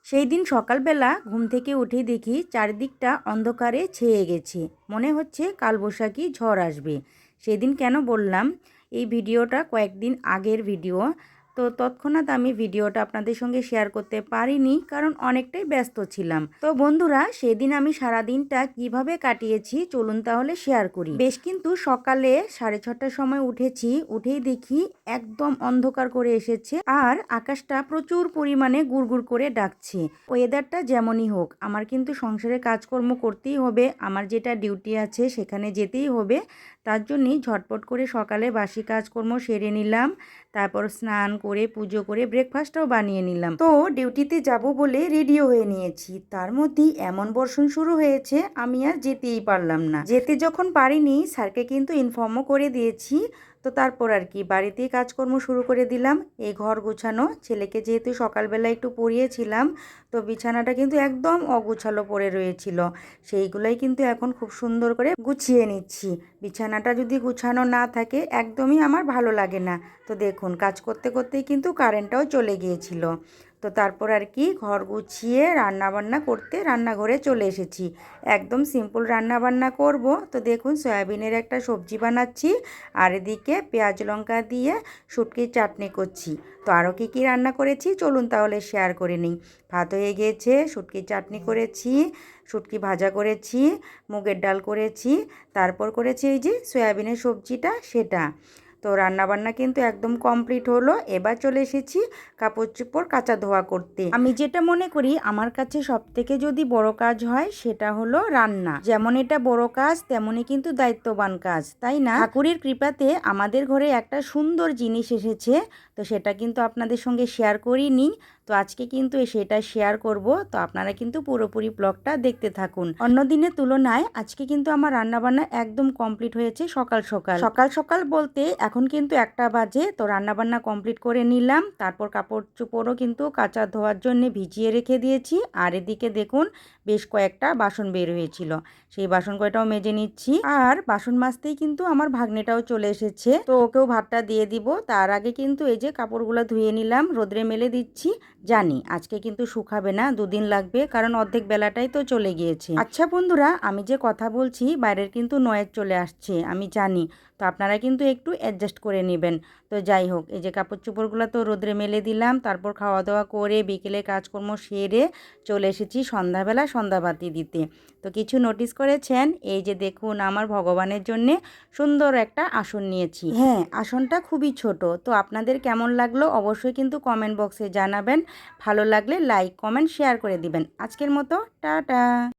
সেই দিন সকালবেলা ঘুম থেকে উঠে দেখি চারিদিকটা অন্ধকারে ছেয়ে গেছে। মনে হচ্ছে কালবৈশাখী ঝড় আসবে। সেদিন কেন বললাম, এই ভিডিওটা কয়েকদিন আগের ভিডিও। তো তৎক্ষণাৎ আমি ভিডিওটা আপনাদের সঙ্গে শেয়ার করতে পারিনি, কারণ অনেকটাই ব্যস্ত ছিলাম। তো বন্ধুরা, সেদিন আমি সারাদিনটা কিভাবে কাটিয়েছি চলুন তাহলে শেয়ার করি। বেশ কিন্তু সকালে 6:30টার সময় উঠেছি। উঠেই দেখি একদম অন্ধকার করে এসেছে, আর আকাশটা প্রচুর পরিমাণে গুড়গুড় করে ডাকছে। ওয়েদারটা যেমনই হোক, আমার কিন্তু সংসারে কাজকর্ম করতেই হবে, আমার যেটা ডিউটি আছে সেখানে যেতেই হবে। তার জন্যই ঝটপট করে সকালে বাসি কাজকর্ম সেরে নিলাম। তারপর স্নান করে পুজো করে ব্রেকফাস্টটাও বানিয়ে নিলাম। তো ডিউটিতে যাব বলে রেডিও হয়ে নিয়েছি, তার মধ্যেই এমন বর্ষণ শুরু হয়েছে, আমি আর যেতেই পারলাম না। যেতে যখন পারিনি, স্যারকে কিন্তু ইনফর্মও করে দিয়েছি। তো তারপর আর কি বাড়িতেই কাজকর্ম শুরু করে দিলাম। এই ঘর গোছানো, ছেলেকে যেহেতু সকালবেলা একটু পড়িয়েছিলাম, তো বিছানাটা কিন্তু একদম অগুছালো পড়ে রয়েছিল, সেইগুলাই কিন্তু এখন খুব সুন্দর করে গুছিয়ে নিচ্ছি। বিছানাটা যদি গুছানো না থাকে একদমই আমার ভালো লাগে না। তো দেখুন, কাজ করতে করতেই কিন্তু কারেন্টটাও চলে গিয়েছিল। তো তারপর আর কি ঘর গুছিয়ে রান্নাবান্না করতে রান্নাঘরে চলে এসেছি। একদম সিম্পল রান্নাবান্না করব। তো দেখুন, সয়াবিনের একটা সবজি বানাচ্ছি, আর এদিকে পেঁয়াজ লঙ্কা দিয়ে শুটকির চাটনি করছি। তো আরও কী রান্না করেছি চলুন তাহলে শেয়ার করে নিই। ভাত হয়ে গিয়েছে, শুটকির চাটনি করেছি, শুটকি ভাজা করেছি, মুগের ডাল করেছি, তারপর করেছি এই যে সয়াবিনের সবজিটা, সেটা। তো রান্নাবান্না কিন্তু একদম কমপ্লিট হলো। এবার চলে এসেছি কাপড় চোপড় কাচা ধোয়া করতে। আমি যেটা মনে করি আমার কাছে সবথেকে যদি বড় কাজ হয় সেটা হলো রান্না। যেমন এটা বড় কাজ, তেমনই কিন্তু দায়িত্ববান কাজ, তাই না? ঠাকুরের কৃপাতে আমাদের ঘরে একটা সুন্দর জিনিস এসেছে, তো সেটা কিন্তু আপনাদের সঙ্গে শেয়ার করিনি। তো আজকে কিন্তু সেটা শেয়ার করব। তো আপনারা কিন্তু পুরোপুরি ব্লগটা দেখতে থাকুন। অন্য দিনের তুলনায় আজকে কিন্তু আমার রান্নাবান্না একদম কমপ্লিট হয়েছে সকাল সকাল। সকাল সকাল বলতে এখন কিন্তু 1টা বাজে। তো রান্নাবান্না কমপ্লিট করে নিলাম। তারপর কাপড় চোপড়ও কিন্তু কাচা ধোয়ার জন্য ভিজিয়ে রেখে দিয়েছি। আর এদিকে দেখুন, বেশ কয়েকটা বাসন বের হয়েছিল, সেই বাসন কয়টাও মেজে নিচ্ছি। আর বাসন মাজতেই কিন্তু আমার ভাগ্নেটাও চলে এসেছে, তো ওকেও ভাতটা দিয়ে দিব। তার আগে কিন্তু এই যে কাপড়গুলো ধুয়ে নিলাম, রোদ্রে মেলে দিচ্ছি। জানি আজকে কিন্তু শুকাবে না, 2 দিন লাগবে, কারণ অর্ধেক বেলাটাই তো চলে গিয়েছে। আচ্ছা বন্ধুরা, আমি যে কথা বলছি বাইরের কিন্তু নয়েজ চলে আসছে, আমি জানি। তো আপনারা কিন্তু একটু অ্যাডজাস্ট করে নেবেন। তো যাই হোক, এই যে কাপড় চোপড়গুলো তো রোদ্রে মেলে দিলাম। তারপর খাওয়া দাওয়া করে বিকেলে কাজকর্ম সেরে চলে এসেছি সন্ধ্যাবেলা সন্ধ্যাবাতি দিতে। তো কিছু নোটিস করেছেন? এই যে দেখুন, আমার ভগবানের জন্যে সুন্দর একটা আসন নিয়েছি। হ্যাঁ, আসনটা খুবই ছোট। তো আপনাদের কেমন লাগলো অবশ্যই কিন্তু কমেন্ট বক্সে জানাবেন। ভালো লাগলে লাইক কমেন্ট শেয়ার করে দিবেন। আজকের মতো টাটা।